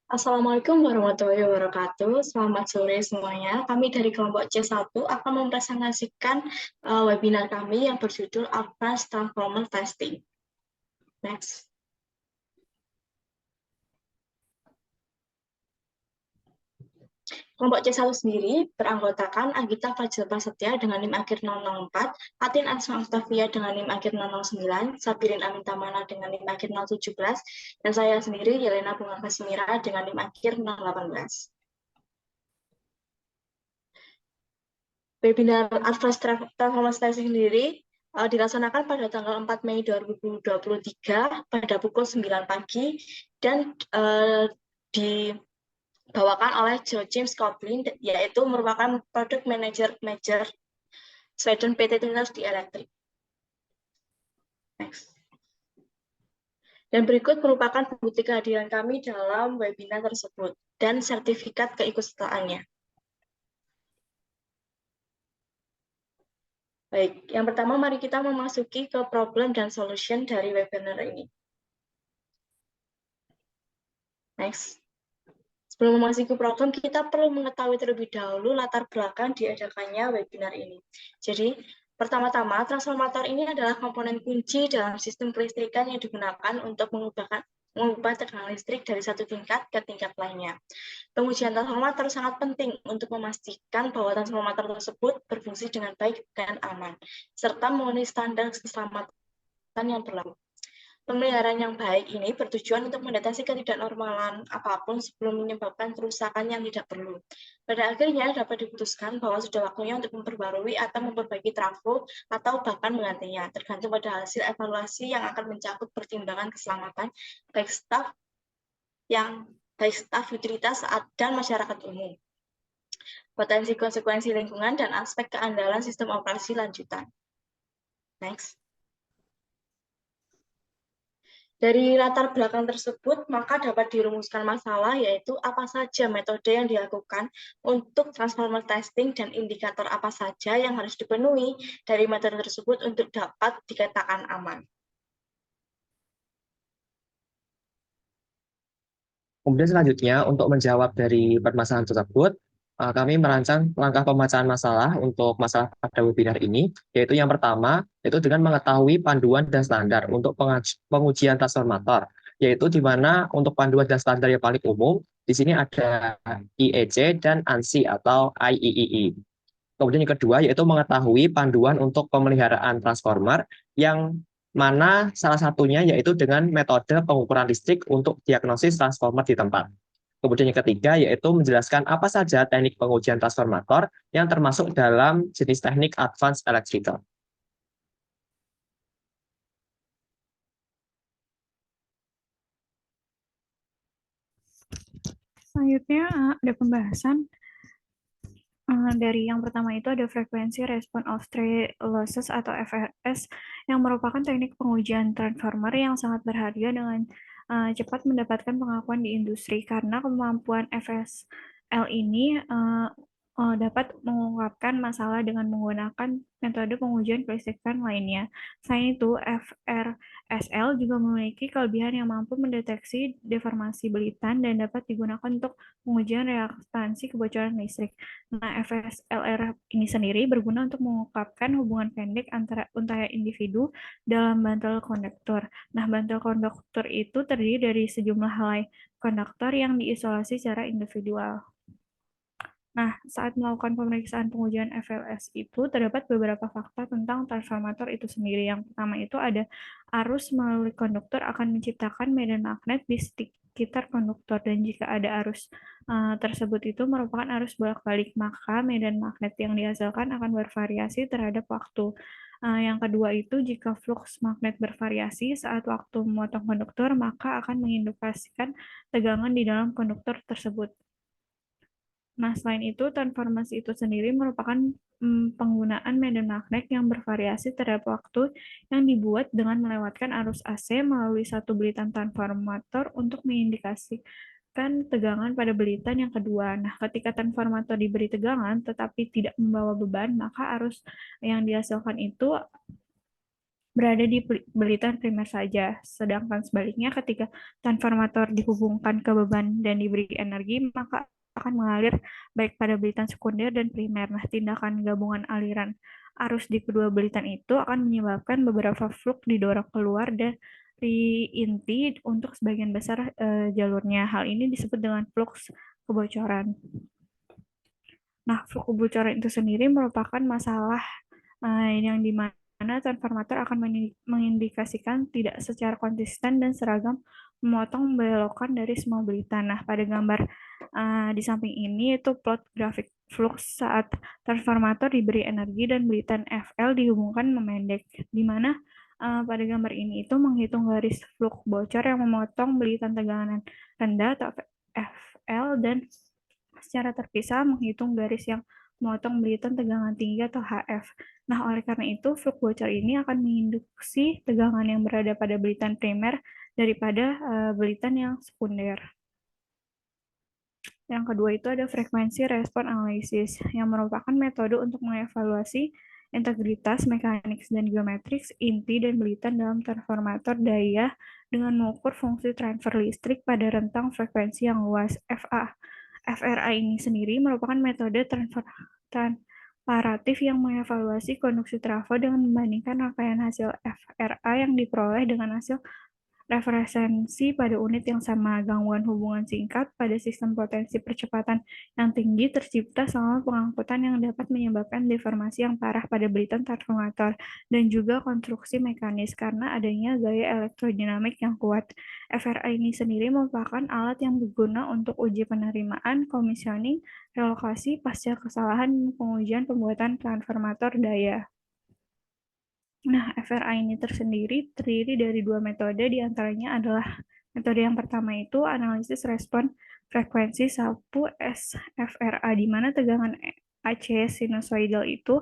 Assalamualaikum warahmatullahi wabarakatuh. Selamat sore semuanya. Kami dari kelompok C1 akan mempresentasikan webinar kami yang berjudul Advanced Transformer Testing. Next. Kelompok C1 sendiri beranggotakan Anggita Fajil Prasetya dengan NIM akhir 004, Atin Asma Octavia dengan NIM akhir 009, Sabirin Amintamana dengan NIM akhir 017, dan saya sendiri Yelena Bunga Kasimira dengan NIM akhir 018. Webinar Advanced Transformer Testing sendiri dilaksanakan pada tanggal 4 Mei 2023 pada pukul 9 pagi dan dibawakan oleh Joachim Skoblin, yaitu merupakan Product Manager Major Sweden PT Tuners di Elektrik. Next. Dan berikut merupakan bukti kehadiran kami dalam webinar tersebut dan sertifikat keikutsertaannya. Baik, yang pertama mari kita memasuki ke problem dan solution dari webinar ini. Next. Sebelum memasuki problem, kita perlu mengetahui terlebih dahulu latar belakang diadakannya webinar ini. Jadi, pertama-tama, transformator ini adalah komponen kunci dalam sistem kelistrikan yang digunakan untuk mengubah tegangan listrik dari satu tingkat ke tingkat lainnya. Pengujian transformator sangat penting untuk memastikan bahwa transformator tersebut berfungsi dengan baik dan aman, serta memenuhi standar keselamatan yang berlaku. Pemeliharaan yang baik ini bertujuan untuk mendeteksi ketidaknormalan apapun sebelum menyebabkan kerusakan yang tidak perlu. Pada akhirnya dapat diputuskan bahwa sudah waktunya untuk memperbarui atau memperbaiki trafo atau bahkan menggantinya, tergantung pada hasil evaluasi yang akan mencakup pertimbangan keselamatan baik staf utilitas dan masyarakat umum, potensi konsekuensi lingkungan, dan aspek keandalan sistem operasi lanjutan. Next. Dari latar belakang tersebut, maka dapat dirumuskan masalah, yaitu apa saja metode yang dilakukan untuk transformer testing dan indikator apa saja yang harus dipenuhi dari metode tersebut untuk dapat dikatakan aman. Kemudian selanjutnya, untuk menjawab dari permasalahan tersebut, kami merancang langkah pemecahan masalah untuk masalah pada webinar ini, yaitu yang pertama, yaitu dengan mengetahui panduan dan standar untuk pengujian transformator, yaitu di mana untuk panduan dan standar yang paling umum, di sini ada IEC dan ANSI atau IEEE. Kemudian yang kedua, yaitu mengetahui panduan untuk pemeliharaan transformer yang mana salah satunya yaitu dengan metode pengukuran listrik untuk diagnosis transformer di tempat. Kemudian yang ketiga yaitu menjelaskan apa saja teknik pengujian transformator yang termasuk dalam jenis teknik advanced electrical. Selanjutnya ada pembahasan dari yang pertama itu ada frekuensi respon of stray losses atau FRS yang merupakan teknik pengujian transformer yang sangat berharga dengan cepat mendapatkan pengakuan di industri karena kemampuan FSL ini dapat mengungkapkan masalah dengan menggunakan metode pengujian kelistrikan lainnya. Selain itu, FRSL juga memiliki kelebihan yang mampu mendeteksi deformasi belitan dan dapat digunakan untuk pengujian reaktansi kebocoran listrik. Nah, FSLR ini sendiri berguna untuk mengungkapkan hubungan pendek antara untaian individu dalam bantal konduktor. Nah, bantal konduktor itu terdiri dari sejumlah helai konduktor yang diisolasi secara individual. Nah, saat melakukan pemeriksaan pengujian FLS itu terdapat beberapa fakta tentang transformator itu sendiri. Yang pertama itu ada arus melalui konduktor akan menciptakan medan magnet di sekitar konduktor, dan jika ada arus tersebut itu merupakan arus bolak-balik, maka medan magnet yang dihasilkan akan bervariasi terhadap waktu. Yang kedua itu jika flux magnet bervariasi saat waktu memotong konduktor, maka akan mengindikasikan tegangan di dalam konduktor tersebut. Nah, selain itu, transformasi itu sendiri merupakan penggunaan medan magnet yang bervariasi terhadap waktu yang dibuat dengan melewatkan arus AC melalui satu belitan transformator untuk mengindikasikan tegangan pada belitan yang kedua. Nah, ketika transformator diberi tegangan tetapi tidak membawa beban, maka arus yang dihasilkan itu berada di belitan primer saja. Sedangkan sebaliknya, ketika transformator dihubungkan ke beban dan diberi energi, maka akan mengalir baik pada belitan sekunder dan primer. Nah, tindakan gabungan aliran arus di kedua belitan itu akan menyebabkan beberapa flux didorong keluar dari inti untuk sebagian besar jalurnya. Hal ini disebut dengan flux kebocoran. Nah, flux kebocoran itu sendiri merupakan masalah yang dimana transformator akan mengindikasikan tidak secara konsisten dan seragam memotong belokan dari semua belitan. Nah, pada gambar di samping ini itu plot grafik flux saat transformator diberi energi dan belitan FL dihubungkan memendek, di mana pada gambar ini itu menghitung garis flux bocor yang memotong belitan tegangan rendah atau FL dan secara terpisah menghitung garis yang memotong belitan tegangan tinggi atau HF. Nah, oleh karena itu, flux bocor ini akan menginduksi tegangan yang berada pada belitan primer daripada belitan yang sekunder. Yang kedua itu ada frekuensi respon analisis, yang merupakan metode untuk mengevaluasi integritas mekanik dan geometrik inti dan belitan dalam transformator daya dengan mengukur fungsi transfer listrik pada rentang frekuensi yang luas. FRA ini sendiri merupakan metode komparatif yang mengevaluasi konduksi trafo dengan membandingkan rangkaian hasil FRA yang diperoleh dengan hasil referensi pada unit yang sama. Gangguan hubungan singkat pada sistem potensi percepatan yang tinggi tercipta selama pengangkutan yang dapat menyebabkan deformasi yang parah pada belitan transformator dan juga konstruksi mekanis karena adanya gaya elektrodinamik yang kuat. FRA ini sendiri merupakan alat yang berguna untuk uji penerimaan, commissioning, relokasi pasca kesalahan pengujian pembuatan transformator daya. Nah, FRA ini tersendiri terdiri dari dua metode, diantaranya adalah metode yang pertama itu analisis respon frekuensi sapu SFRA, di mana tegangan AC sinusoidal itu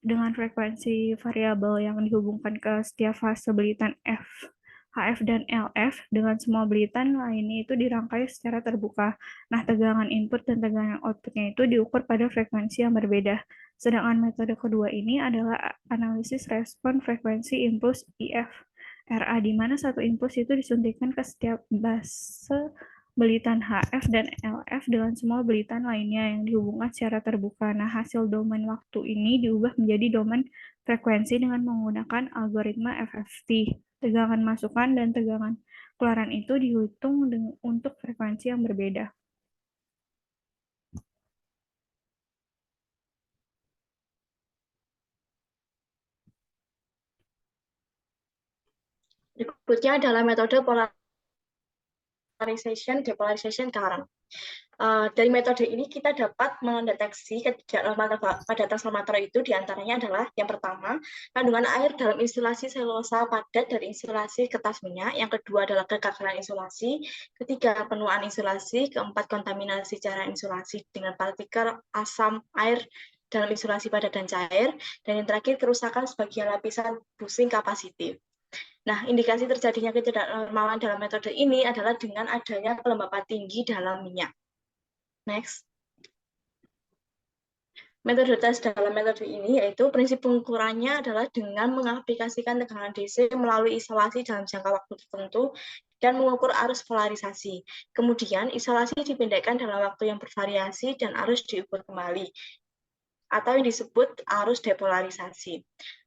dengan frekuensi variabel yang dihubungkan ke setiap fase belitan HF dan LF dengan semua belitan lainnya itu dirangkai secara terbuka. Nah, tegangan input dan tegangan outputnya itu diukur pada frekuensi yang berbeda. Sedangkan metode kedua ini adalah analisis respon frekuensi impuls IFRA, di mana satu impuls itu disuntikkan ke setiap base belitan HF dan LF dengan semua belitan lainnya yang dihubungkan secara terbuka. Nah, hasil domain waktu ini diubah menjadi domain frekuensi dengan menggunakan algoritma FFT. Tegangan masukan dan tegangan keluaran itu dihitung untuk frekuensi yang berbeda. Berikutnya adalah metode polarization, depolarization current. Dari metode ini kita dapat mendeteksi ketidaknormalan pada transformator itu diantaranya adalah yang pertama, kandungan air dalam insulasi selulosa padat dari insulasi kertas minyak, yang kedua adalah kegagalan insulasi, ketiga penuaan insulasi, keempat kontaminasi cairan insulasi dengan partikel asam air dalam insulasi padat dan cair, dan yang terakhir kerusakan sebagian lapisan busing kapasitif. Nah, indikasi terjadinya ketidaknormalan dalam metode ini adalah dengan adanya kelembapan tinggi dalam minyak. Next. Metode tes dalam metode ini yaitu prinsip pengukurannya adalah dengan mengaplikasikan tegangan DC melalui isolasi dalam jangka waktu tertentu dan mengukur arus polarisasi. Kemudian isolasi dipindahkan dalam waktu yang bervariasi dan arus diukur kembali, atau yang disebut arus depolarisasi.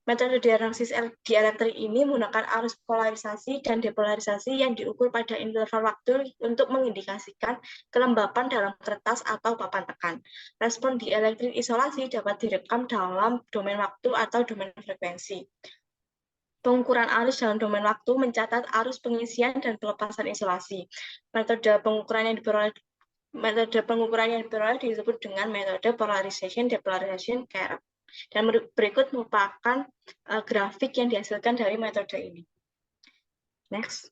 Metode diagnosis dielektrik ini menggunakan arus polarisasi dan depolarisasi yang diukur pada interval waktu untuk mengindikasikan kelembapan dalam kertas atau papan tekan. Respon dielektrik isolasi dapat direkam dalam domain waktu atau domain frekuensi. Pengukuran arus dalam domain waktu mencatat arus pengisian dan pelepasan isolasi. Metode pengukuran yang diperoleh disebut dengan metode polarization depolarization curve. Dan berikut merupakan grafik yang dihasilkan dari metode ini. Next.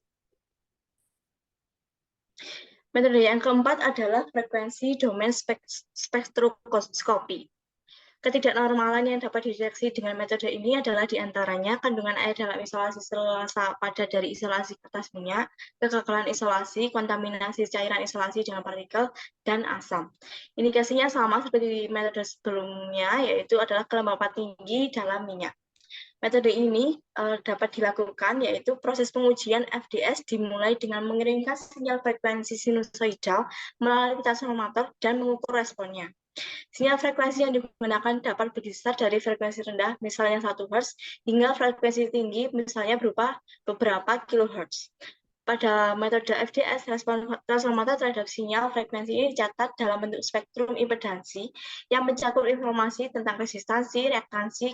Metode yang keempat adalah frekuensi domain spektroskopi. Ketidaknormalan yang dapat dideteksi dengan metode ini adalah diantaranya kandungan air dalam isolasi selulosa padat dari isolasi kertas minyak, kegagalan isolasi, kontaminasi cairan isolasi dengan partikel, dan asam. Indikasinya sama seperti di metode sebelumnya, yaitu adalah kelembapan tinggi dalam minyak. Metode ini dapat dilakukan, yaitu proses pengujian FDS dimulai dengan mengirimkan sinyal frekuensi sinusoidal melalui transformator dan mengukur responnya. Sinyal frekuensi yang digunakan dapat berkisar dari frekuensi rendah, misalnya 1 Hz, hingga frekuensi tinggi, misalnya berupa beberapa kHz. Pada metode FDS, respon transformator terhadap sinyal frekuensi ini dicatat dalam bentuk spektrum impedansi yang mencakup informasi tentang resistansi, reaktansi,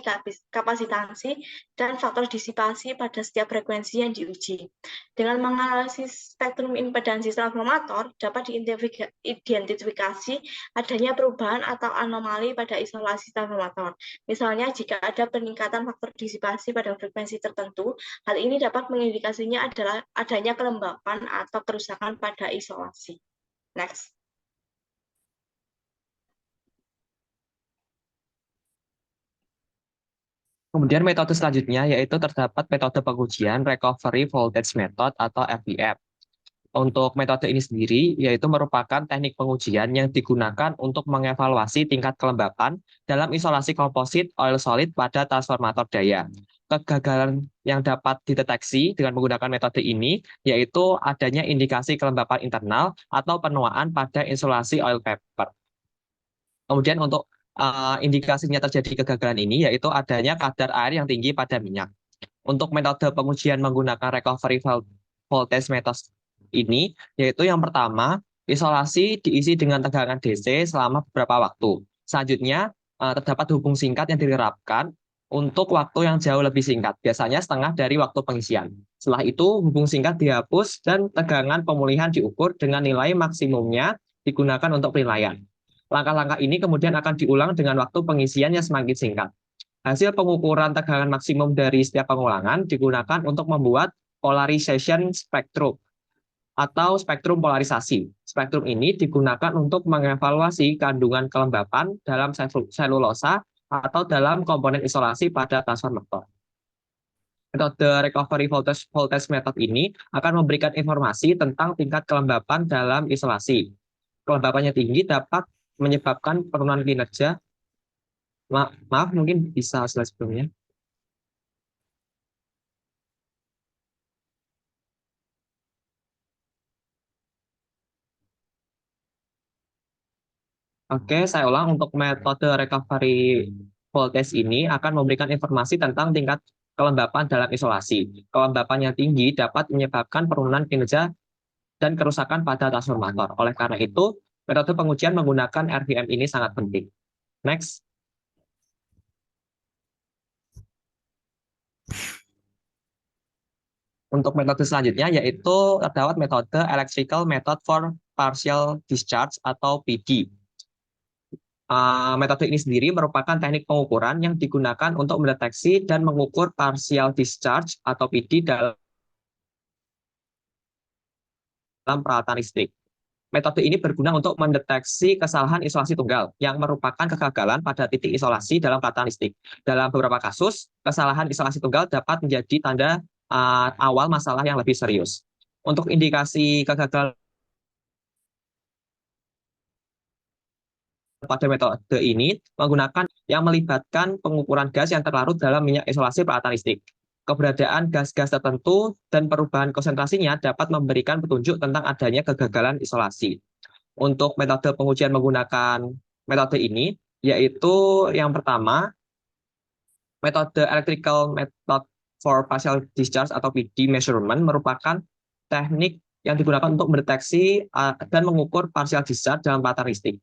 kapasitansi, dan faktor disipasi pada setiap frekuensi yang diuji. Dengan menganalisis spektrum impedansi transformator, dapat diidentifikasi adanya perubahan atau anomali pada isolasi transformator. Misalnya, jika ada peningkatan faktor disipasi pada frekuensi tertentu, hal ini dapat mengindikasinya adalah adanya kelembapan atau kerusakan pada isolasi. Next. Kemudian metode selanjutnya yaitu terdapat metode pengujian Recovery Voltage Method atau RVF. Untuk metode ini sendiri yaitu merupakan teknik pengujian yang digunakan untuk mengevaluasi tingkat kelembapan dalam isolasi komposit oil solid pada transformator daya. Kegagalan yang dapat dideteksi dengan menggunakan metode ini yaitu adanya indikasi kelembapan internal atau penuaan pada isolasi oil paper. Kemudian untuk indikasinya terjadi kegagalan ini yaitu adanya kadar air yang tinggi pada minyak. Untuk metode pengujian menggunakan recovery voltage method ini yaitu yang pertama, isolasi diisi dengan tegangan DC selama beberapa waktu. Selanjutnya terdapat hubung singkat yang diterapkan untuk waktu yang jauh lebih singkat, biasanya setengah dari waktu pengisian. Setelah itu hubung singkat dihapus dan tegangan pemulihan diukur dengan nilai maksimumnya digunakan untuk penilaian. Langkah-langkah ini kemudian akan diulang dengan waktu pengisian yang semakin singkat. Hasil pengukuran tegangan maksimum dari setiap pengulangan digunakan untuk membuat polarization spectrum atau spektrum polarisasi. Spektrum ini digunakan untuk mengevaluasi kandungan kelembapan dalam selulosa atau dalam komponen isolasi pada transformator. Metode recovery voltage method ini akan memberikan informasi tentang tingkat kelembapan dalam isolasi. Kelembapannya tinggi dapat menyebabkan penurunan kinerja. Maaf, mungkin bisa slide sebelumnya. Oke, saya ulang. Untuk metode recovery voltage ini akan memberikan informasi tentang tingkat kelembapan dalam isolasi. Kelembapan yang tinggi dapat menyebabkan penurunan kinerja dan kerusakan pada transformator. Oleh karena itu, metode pengujian menggunakan RVM ini sangat penting. Next. Untuk metode selanjutnya yaitu terdapat metode electrical method for partial discharge atau PD. Metode ini sendiri merupakan teknik pengukuran yang digunakan untuk mendeteksi dan mengukur partial discharge atau PD dalam peralatan listrik. Metode ini berguna untuk mendeteksi kesalahan isolasi tunggal yang merupakan kegagalan pada titik isolasi dalam peralatan listrik. Dalam beberapa kasus, kesalahan isolasi tunggal dapat menjadi tanda awal masalah yang lebih serius. Untuk indikasi kegagalan pada metode ini menggunakan yang melibatkan pengukuran gas yang terlarut dalam minyak isolasi peralatan listrik. Keberadaan gas-gas tertentu dan perubahan konsentrasinya dapat memberikan petunjuk tentang adanya kegagalan isolasi. Untuk metode pengujian menggunakan metode ini, yaitu yang pertama, metode electrical method for partial discharge atau PD measurement merupakan teknik yang digunakan untuk mendeteksi dan mengukur partial discharge dalam peralatan listrik.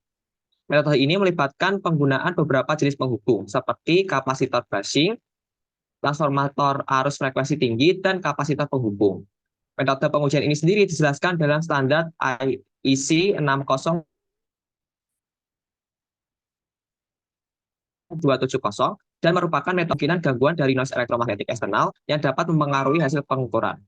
Metode ini melibatkan penggunaan beberapa jenis penghubung, seperti kapasitor bushing, transformator arus frekuensi tinggi, dan kapasitor penghubung. Metode pengujian ini sendiri dijelaskan dalam standar IEC 60270 dan merupakan metode gangguan dari noise elektromagnetik eksternal yang dapat mempengaruhi hasil pengukuran.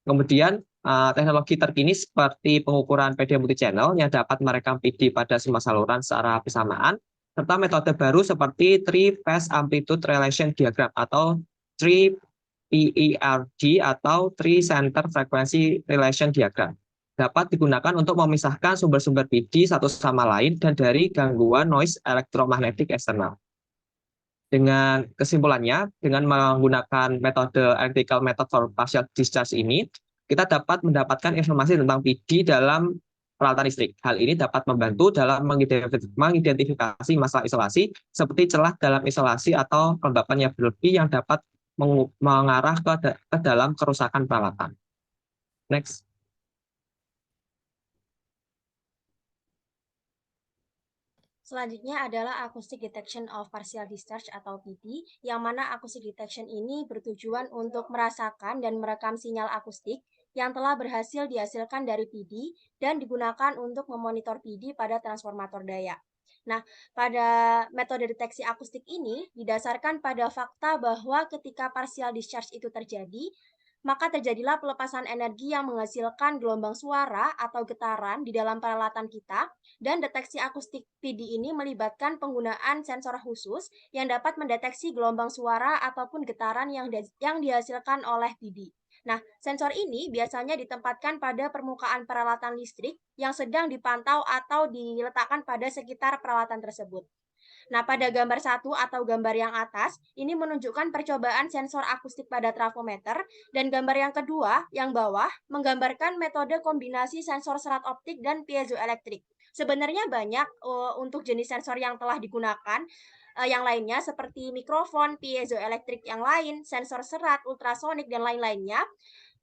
Kemudian teknologi terkini seperti pengukuran PD multi-channel yang dapat merekam PD pada semua saluran secara bersamaan, serta metode baru seperti Three-Phase Amplitude Relation Diagram atau 3PERD atau Three Center Frequency Relation Diagram dapat digunakan untuk memisahkan sumber-sumber PD satu sama lain dan dari gangguan noise elektromagnetik eksternal. Dengan kesimpulannya, dengan menggunakan metode electrical method for partial discharge ini, kita dapat mendapatkan informasi tentang PD dalam peralatan listrik. Hal ini dapat membantu dalam mengidentifikasi masalah isolasi seperti celah dalam isolasi atau kelembapan yang berlebih yang dapat mengarah ke dalam kerusakan peralatan. Next. Selanjutnya adalah Acoustic Detection of Partial Discharge atau PD, yang mana acoustic detection ini bertujuan untuk merasakan dan merekam sinyal akustik yang telah berhasil dihasilkan dari PD dan digunakan untuk memonitor PD pada transformator daya. Nah, pada metode deteksi akustik ini didasarkan pada fakta bahwa ketika partial discharge itu terjadi, maka terjadilah pelepasan energi yang menghasilkan gelombang suara atau getaran di dalam peralatan kita, dan deteksi akustik PD ini melibatkan penggunaan sensor khusus yang dapat mendeteksi gelombang suara ataupun getaran yang dihasilkan oleh PD. Nah, sensor ini biasanya ditempatkan pada permukaan peralatan listrik yang sedang dipantau atau diletakkan pada sekitar peralatan tersebut. Nah, pada gambar 1 atau gambar yang atas, ini menunjukkan percobaan sensor akustik pada trafometer, dan gambar yang kedua, yang bawah, menggambarkan metode kombinasi sensor serat optik dan piezoelektrik. Sebenarnya banyak untuk jenis sensor yang telah digunakan, yang lainnya seperti mikrofon, piezoelektrik yang lain, sensor serat, ultrasonik, dan lain-lainnya.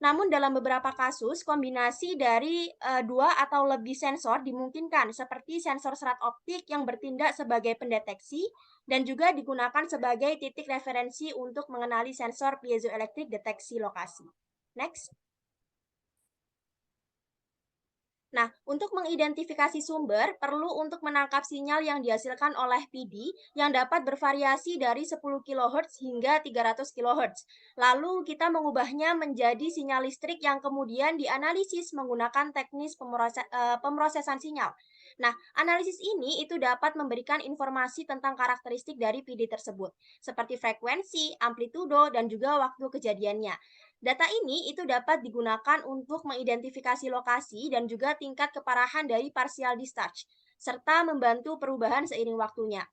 Namun dalam beberapa kasus, kombinasi dari 2 atau lebih sensor dimungkinkan, seperti sensor serat optik yang bertindak sebagai pendeteksi dan juga digunakan sebagai titik referensi untuk mengenali sensor piezoelektrik deteksi lokasi. Next. Nah, untuk mengidentifikasi sumber, perlu untuk menangkap sinyal yang dihasilkan oleh PD yang dapat bervariasi dari 10 kHz hingga 300 kHz. Lalu kita mengubahnya menjadi sinyal listrik yang kemudian dianalisis menggunakan teknis pemrosesan sinyal. Nah, analisis ini itu dapat memberikan informasi tentang karakteristik dari PD tersebut, seperti frekuensi, amplitudo, dan juga waktu kejadiannya. Data ini itu dapat digunakan untuk mengidentifikasi lokasi dan juga tingkat keparahan dari partial discharge, serta membantu perubahan seiring waktunya.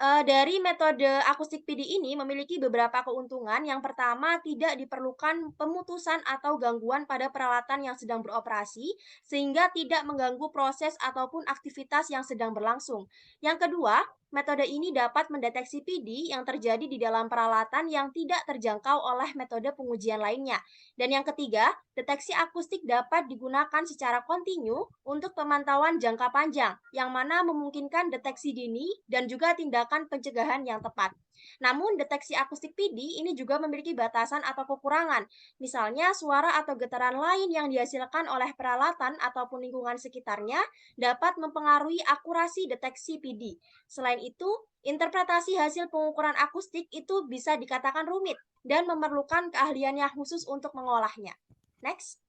Dari metode akustik PD ini memiliki beberapa keuntungan. Yang pertama, tidak diperlukan pemutusan atau gangguan pada peralatan yang sedang beroperasi, sehingga tidak mengganggu proses ataupun aktivitas yang sedang berlangsung. Yang kedua, metode ini dapat mendeteksi PD yang terjadi di dalam peralatan yang tidak terjangkau oleh metode pengujian lainnya. Dan yang ketiga, deteksi akustik dapat digunakan secara kontinu untuk pemantauan jangka panjang, yang mana memungkinkan deteksi dini dan juga tindakan pencegahan yang tepat. Namun, deteksi akustik PD ini juga memiliki batasan atau kekurangan. Misalnya, suara atau getaran lain yang dihasilkan oleh peralatan ataupun lingkungan sekitarnya dapat mempengaruhi akurasi deteksi PD. Selain itu, interpretasi hasil pengukuran akustik itu bisa dikatakan rumit dan memerlukan keahlian yang khusus untuk mengolahnya. Next.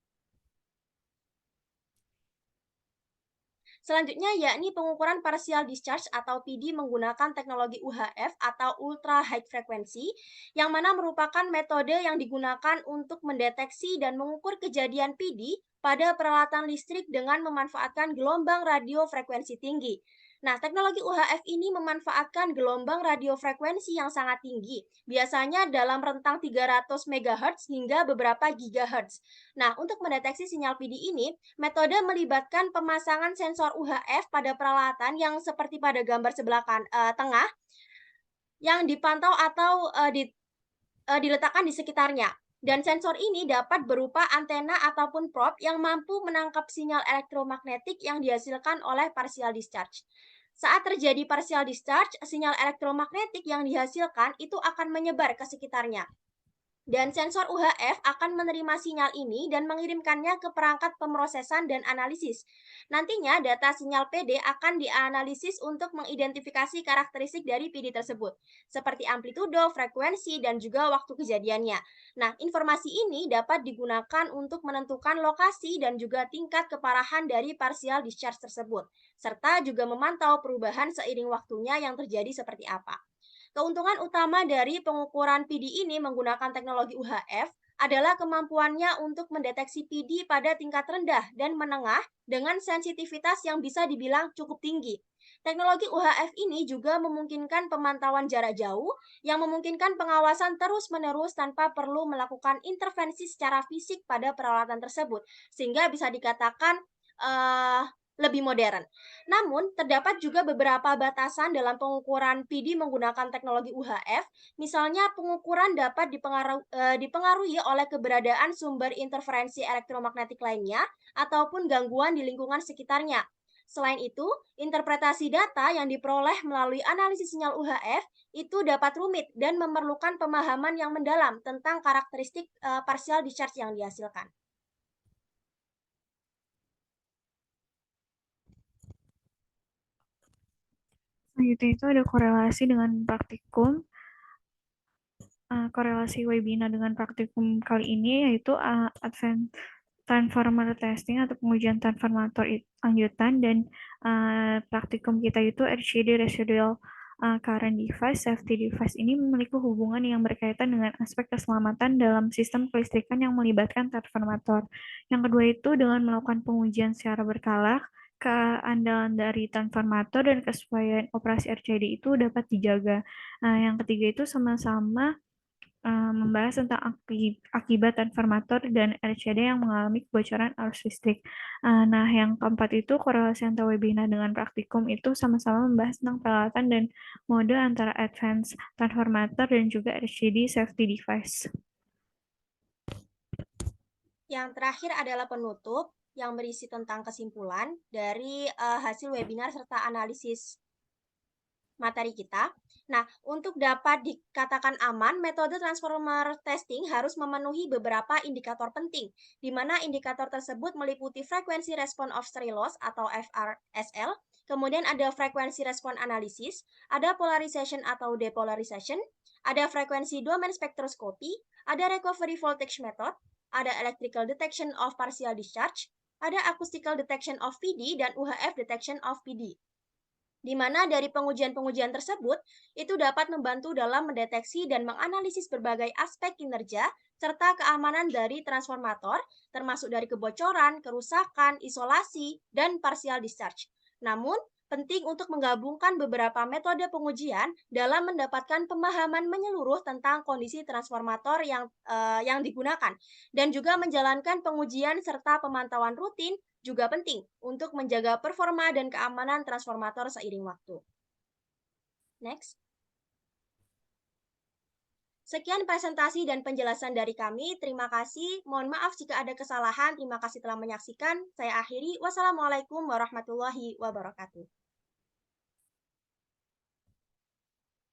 Selanjutnya yakni pengukuran partial discharge atau PD menggunakan teknologi UHF atau Ultra High Frequency, yang mana merupakan metode yang digunakan untuk mendeteksi dan mengukur kejadian PD pada peralatan listrik dengan memanfaatkan gelombang radio frekuensi tinggi. Nah, teknologi UHF ini memanfaatkan gelombang radio frekuensi yang sangat tinggi, biasanya dalam rentang 300 MHz hingga beberapa GHz. Nah, untuk mendeteksi sinyal PD ini, metode melibatkan pemasangan sensor UHF pada peralatan yang seperti pada gambar sebelah tengah, yang dipantau atau diletakkan di sekitarnya. Dan sensor ini dapat berupa antena ataupun probe yang mampu menangkap sinyal elektromagnetik yang dihasilkan oleh partial discharge. Saat terjadi partial discharge, sinyal elektromagnetik yang dihasilkan itu akan menyebar ke sekitarnya. Dan sensor UHF akan menerima sinyal ini dan mengirimkannya ke perangkat pemrosesan dan analisis. Nantinya data sinyal PD akan dianalisis untuk mengidentifikasi karakteristik dari PD tersebut, seperti amplitudo, frekuensi, dan juga waktu kejadiannya. Nah, informasi ini dapat digunakan untuk menentukan lokasi dan juga tingkat keparahan dari partial discharge tersebut, serta juga memantau perubahan seiring waktunya yang terjadi seperti apa. Keuntungan utama dari pengukuran PD ini menggunakan teknologi UHF adalah kemampuannya untuk mendeteksi PD pada tingkat rendah dan menengah dengan sensitivitas yang bisa dibilang cukup tinggi. Teknologi UHF ini juga memungkinkan pemantauan jarak jauh yang memungkinkan pengawasan terus-menerus tanpa perlu melakukan intervensi secara fisik pada peralatan tersebut, sehingga bisa dikatakan lebih modern. Namun, terdapat juga beberapa batasan dalam pengukuran PD menggunakan teknologi UHF. Misalnya, pengukuran dapat dipengaruhi oleh keberadaan sumber interferensi elektromagnetik lainnya ataupun gangguan di lingkungan sekitarnya. Selain itu, interpretasi data yang diperoleh melalui analisis sinyal UHF itu dapat rumit dan memerlukan pemahaman yang mendalam tentang karakteristik partial discharge yang dihasilkan. Selanjutnya itu ada korelasi dengan praktikum. Korelasi webinar dengan praktikum kali ini yaitu Advanced Transformer Testing atau pengujian transformator lanjutan, dan praktikum kita itu RCD Residual Current Device. Safety device ini memiliki hubungan yang berkaitan dengan aspek keselamatan dalam sistem kelistrikan yang melibatkan transformator. Yang kedua itu dengan melakukan pengujian secara berkala, keandalan dari transformator dan kesesuaian operasi RCD itu dapat dijaga. Yang ketiga itu sama-sama membahas tentang akibat transformator dan RCD yang mengalami kebocoran arus listrik. Nah, yang keempat itu korelasi antara webinar dengan praktikum itu sama-sama membahas tentang peralatan dan mode antara advanced transformator dan juga RCD safety device. Yang terakhir adalah penutup yang berisi tentang kesimpulan dari hasil webinar serta analisis materi kita. Nah, untuk dapat dikatakan aman, metode transformer testing harus memenuhi beberapa indikator penting, di mana indikator tersebut meliputi frekuensi respon of stray loss atau FRSL, kemudian ada frekuensi respon analisis, ada polarization atau depolarization, ada frekuensi domain spektroskopi, ada recovery voltage method, ada electrical detection of partial discharge, ada acoustical detection of PD, dan UHF detection of PD. Di mana dari pengujian-pengujian tersebut, itu dapat membantu dalam mendeteksi dan menganalisis berbagai aspek kinerja serta keamanan dari transformator, termasuk dari kebocoran, kerusakan, isolasi, dan partial discharge. Namun, penting untuk menggabungkan beberapa metode pengujian dalam mendapatkan pemahaman menyeluruh tentang kondisi transformator yang digunakan, dan juga menjalankan pengujian serta pemantauan rutin juga penting untuk menjaga performa dan keamanan transformator seiring waktu. Next. Sekian presentasi dan penjelasan dari kami. Terima kasih. Mohon maaf jika ada kesalahan. Terima kasih telah menyaksikan. Saya akhiri. Wassalamualaikum warahmatullahi wabarakatuh.